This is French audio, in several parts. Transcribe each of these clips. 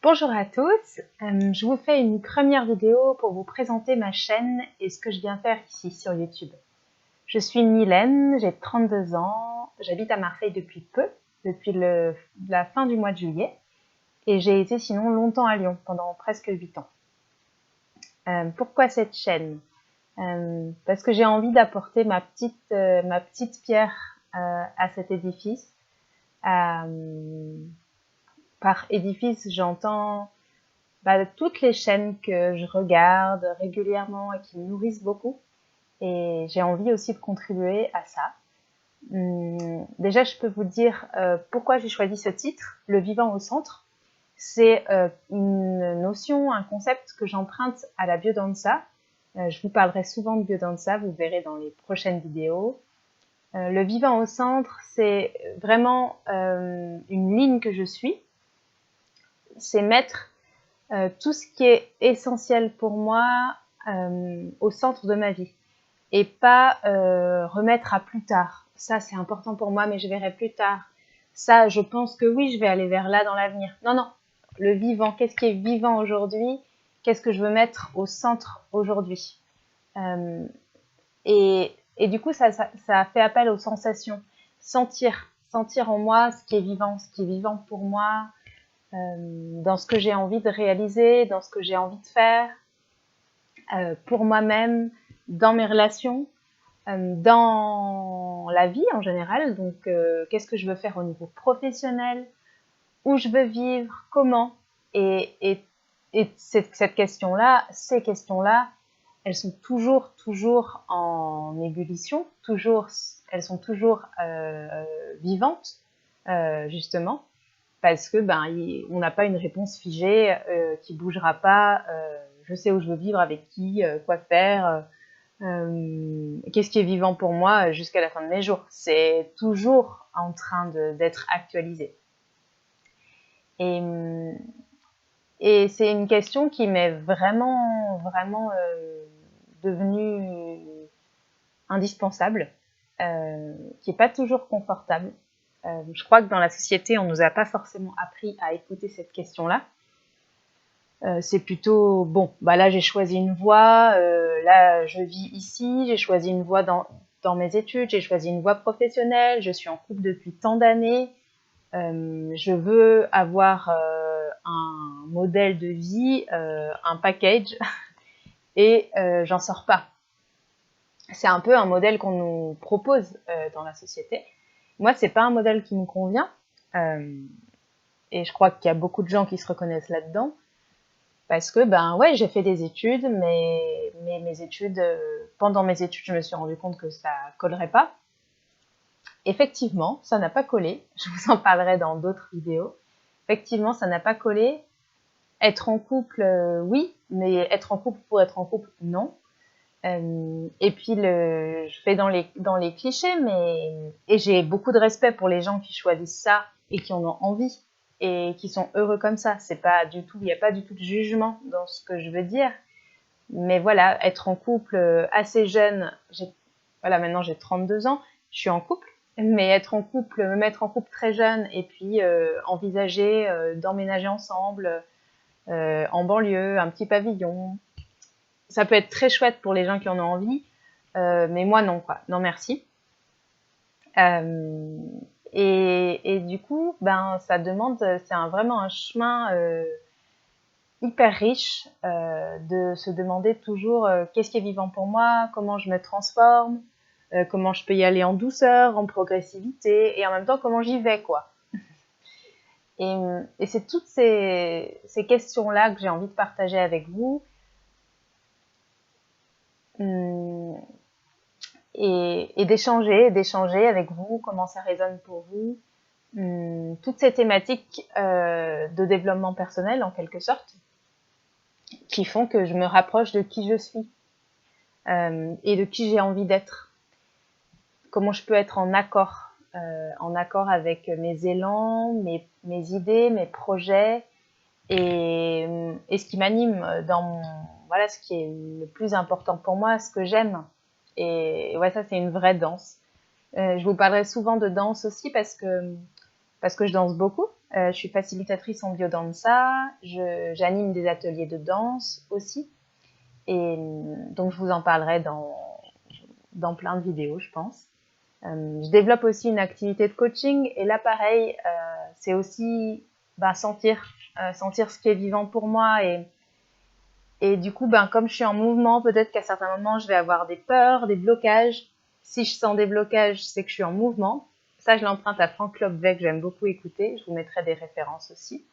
Bonjour à tous, je vous fais une première vidéo pour vous présenter ma chaîne et ce que je viens faire ici sur YouTube. Je suis Mylène, j'ai 32 ans, j'habite à Marseille depuis peu, depuis la fin du mois de juillet, et j'ai été sinon longtemps à Lyon, pendant presque 8 ans. Pourquoi cette chaîne? Parce que j'ai envie d'apporter ma petite pierre à cet édifice. Par édifice, j'entends toutes les chaînes que je regarde régulièrement et qui me nourrissent beaucoup. Et j'ai envie aussi de contribuer à ça. Déjà, je peux vous dire pourquoi j'ai choisi ce titre, Le vivant au centre. C'est une notion, un concept que j'emprunte à la biodanza. Je vous parlerai souvent de biodanza, vous verrez dans les prochaines vidéos. Le vivant au centre, c'est vraiment une ligne que je suis. C'est mettre tout ce qui est essentiel pour moi au centre de ma vie et pas remettre à plus tard. Ça, c'est important pour moi, mais je verrai plus tard. Ça, je pense que oui, je vais aller vers là dans l'avenir. Non, non. Le vivant, qu'est-ce qui est vivant aujourd'hui? Qu'est-ce que je veux mettre au centre aujourd'hui? Et du coup, ça fait appel aux sensations. Sentir en moi ce qui est vivant pour moi, dans ce que j'ai envie de réaliser, dans ce que j'ai envie de faire, pour moi-même, dans mes relations, dans la vie en général. Donc, qu'est-ce que je veux faire au niveau professionnel, où je veux vivre, comment. Et cette question-là, ces questions-là, elles sont toujours en ébullition, elles sont toujours vivantes, justement. Parce que on n'a pas une réponse figée qui bougera pas. Je sais où je veux vivre, avec qui, quoi faire, qu'est-ce qui est vivant pour moi jusqu'à la fin de mes jours. C'est toujours en train d'être actualisé. Et c'est une question qui m'est vraiment devenue indispensable, qui n'est pas toujours confortable. Je crois que dans la société, on ne nous a pas forcément appris à écouter cette question-là. C'est plutôt, bon, là j'ai choisi une voie, là je vis ici, j'ai choisi une voie dans mes études, j'ai choisi une voie professionnelle, je suis en couple depuis tant d'années, je veux avoir un modèle de vie, un package, et j'en sors pas. C'est un peu un modèle qu'on nous propose dans la société. Moi, c'est pas un modèle qui me convient, et je crois qu'il y a beaucoup de gens qui se reconnaissent là-dedans, parce que ouais, j'ai fait des études, mais mes études, pendant mes études, je me suis rendu compte que ça collerait pas. Effectivement, ça n'a pas collé. Je vous en parlerai dans d'autres vidéos. Effectivement, ça n'a pas collé. Être en couple, oui, mais être en couple pour être en couple, non. Et puis je fais dans les clichés, et j'ai beaucoup de respect pour les gens qui choisissent ça et qui en ont envie et qui sont heureux comme ça. C'est pas du tout, il n'y a pas du tout de jugement dans ce que je veux dire. Mais voilà, être en couple assez jeune, maintenant j'ai 32 ans, je suis en couple, mais me mettre en couple très jeune et puis envisager d'emménager ensemble en banlieue, un petit pavillon, ça peut être très chouette pour les gens qui en ont envie, mais moi non, quoi. Non, merci. Et du coup, ça demande, c'est vraiment un chemin hyper riche de se demander toujours qu'est-ce qui est vivant pour moi, comment je me transforme, comment je peux y aller en douceur, en progressivité, et en même temps comment j'y vais, quoi. Et c'est toutes ces questions-là que j'ai envie de partager avec vous. Et d'échanger avec vous, comment ça résonne pour vous. Toutes ces thématiques de développement personnel, en quelque sorte, qui font que je me rapproche de qui je suis et de qui j'ai envie d'être. Comment je peux être en accord avec mes élans, mes idées, mes projets, et ce qui m'anime voilà, ce qui est le plus important pour moi, ce que j'aime. Et ouais, ça, c'est une vraie danse. Je vous parlerai souvent de danse aussi parce que parce que je danse beaucoup. Je suis facilitatrice en biodanza, j'anime des ateliers de danse aussi. Et donc, je vous en parlerai dans plein de vidéos, je pense. Je développe aussi une activité de coaching. Et là, pareil, c'est aussi sentir ce qui est vivant pour moi. Et du coup, comme je suis en mouvement, peut-être qu'à certains moments, je vais avoir des peurs, des blocages. Si je sens des blocages, c'est que je suis en mouvement. Ça, je l'emprunte à Frank Lobvet, que j'aime beaucoup écouter. Je vous mettrai des références aussi.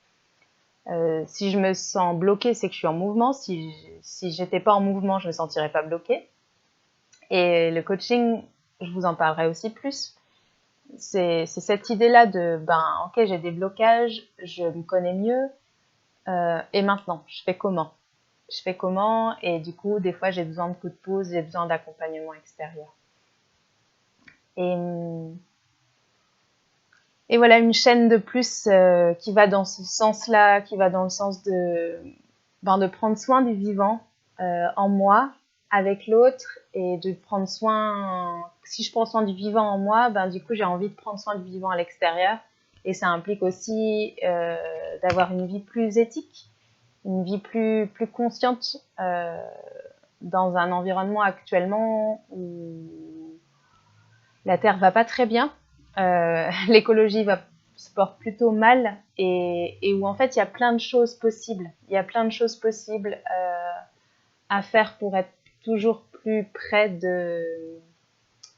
Si je me sens bloquée, c'est que je suis en mouvement. Si j'étais pas en mouvement, je me sentirais pas bloquée. Et le coaching, je vous en parlerai aussi plus. C'est cette idée-là de, ok, j'ai des blocages, je me connais mieux. Et maintenant, je fais comment ? Et du coup, des fois, j'ai besoin de coups de pouce, j'ai besoin d'accompagnement extérieur. Et voilà, une chaîne de plus qui va dans ce sens-là, qui va dans le sens de prendre soin du vivant en moi, avec l'autre, et de prendre soin... Si je prends soin du vivant en moi, du coup, j'ai envie de prendre soin du vivant à l'extérieur. Et ça implique aussi d'avoir une vie plus éthique, une vie plus consciente dans un environnement actuellement où la Terre va pas très bien, l'écologie se porte plutôt mal et où en fait il y a plein de choses possibles. Il y a plein de choses possibles à faire pour être toujours plus près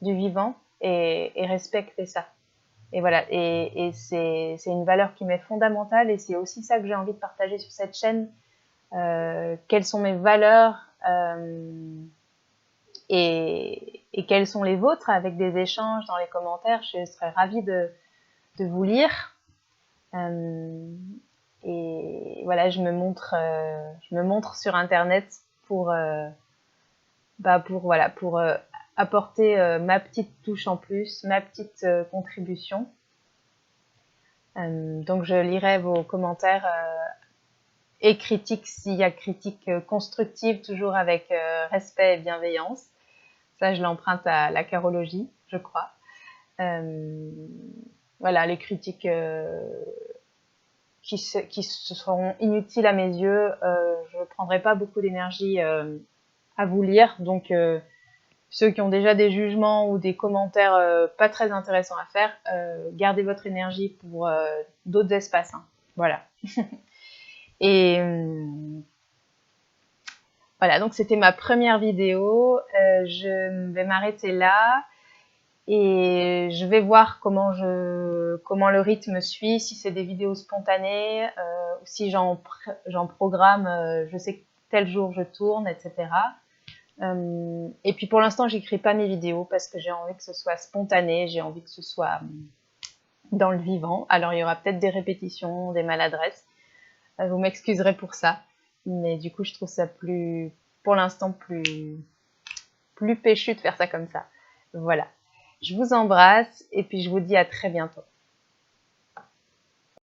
du vivant et respecter ça. Et voilà, et c'est une valeur qui m'est fondamentale et c'est aussi ça que j'ai envie de partager sur cette chaîne. Quelles sont mes valeurs et quelles sont les vôtres, avec des échanges dans les commentaires. Je serais ravie de vous lire. Et voilà, je me montre sur Internet pour apporter ma petite touche en plus, ma petite contribution. Donc je lirai vos commentaires et critiques s'il y a critiques constructives, toujours avec respect et bienveillance. Ça, je l'emprunte à la carologie, je crois. Voilà, les critiques qui seront inutiles à mes yeux, je ne prendrai pas beaucoup d'énergie à vous lire. Donc, ceux qui ont déjà des jugements ou des commentaires pas très intéressants à faire, gardez votre énergie pour d'autres espaces. Hein. Voilà. Et voilà, donc c'était ma première vidéo. Je vais m'arrêter là. Et je vais voir comment le rythme suit, si c'est des vidéos spontanées, ou si j'en programme, je sais que tel jour je tourne, etc. Et puis pour l'instant, j'écris pas mes vidéos parce que j'ai envie que ce soit spontané, j'ai envie que ce soit dans le vivant. Alors il y aura peut-être des répétitions, des maladresses. Vous m'excuserez pour ça, mais du coup je trouve ça pour l'instant plus péchu de faire ça comme ça. Voilà. Je vous embrasse et puis je vous dis à très bientôt.